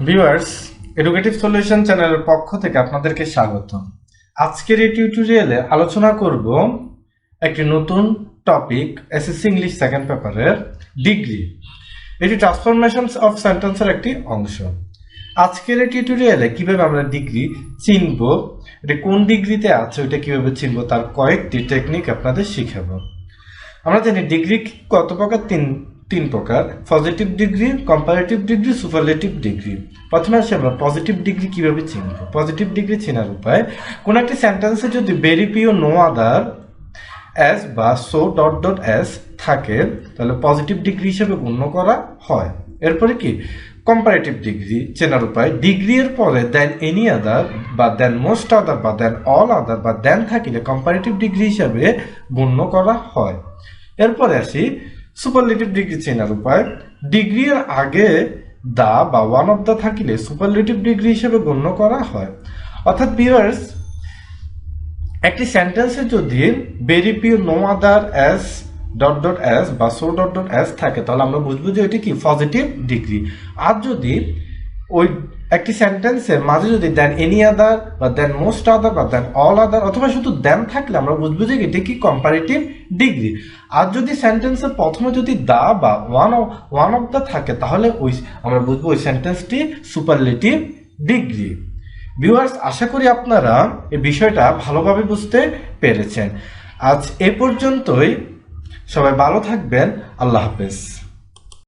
Viewers, educative solution চ্যানেলের পক্ষ থেকে আপনাদেরকে স্বাগত। আজকের এই টিউটোরিয়ালে আলোচনা করব একটি নতুন টপিক, এসএসসি ইংলিশ সেকেন্ড পেপারের ডিগ্রি। এটি ট্রান্সফরমেশনস অফ সেন্টেন্সের একটি অংশ। আজকের এই টিউটোরিয়ালে কিভাবে আমরা ডিগ্রি চিনব, এটা কোন ডিগ্রিতে আছে ওইটা কিভাবে চিনব, তার কয়েকটি টেকনিক আপনাদের শিখাবো। আমরা জানি ডিগ্রি কত প্রকার, তিন প্রকার: positive degree, comparative degree, superlative degree. প্রথমে আসি আমরা পজিটিভ ডিগ্রি কিভাবে চিনব। পজিটিভ ডিগ্রি চেনার উপায়: কোন একটি সেন্টেন্সে যদি very few no other as বা সো ডট ডট অ্যাজ থাকে তাহলে পজিটিভ ডিগ্রি হিসেবে গণ্য করা হয়। এরপরে কি কম্পারেটিভ ডিগ্রি চেনার উপায়: ডিগ্রি এর পরে দেন এনি আদার বা দেন মোস্ট আদার বা দেন অল আদার বা দেন থাকিলে কম্পারেটিভ ডিগ্রি হিসাবে গণ্য করা হয়। এরপরে আসি সুপারলেটিভ ডিগ্রি চেনার উপায়: ডিগ্রি এর আগে দা বা ওয়ান অফ দা থাকিলে সুপারলেটিভ ডিগ্রি হিসেবে গণ্য করা হয়। অর্থাৎ ভিউয়ার্স, একটি সেন্টেন্সে যদি very few no other as dot dot as বা সো ডট ডট অ্যাজ থাকে তাহলে আমরা বুঝবো যে এটি কি পজিটিভ ডিগ্রি। আর যদি ওই একটি সেন্টেন্সের মাঝে যদি দেন এনি আদার বা দেন মোস্ট আদার বা দেন অল আদার অথবা শুধু দেন থাকলে আমরা বুঝবো যে এটি কি কম্পারেটিভ ডিগ্রি। আর যদি সেন্টেন্সের প্রথমে যদি দা বা ওয়ান অফ দা থাকে তাহলে আমরা বুঝবো ওই সেন্টেন্সটি সুপারলেটিভ ডিগ্রি। ভিউয়ার্স, আশা করি আপনারা এই বিষয়টা ভালোভাবে বুঝতে পেরেছেন। আজ এ পর্যন্তই। সবাই ভালো থাকবেন। আল্লাহ হাফেজ।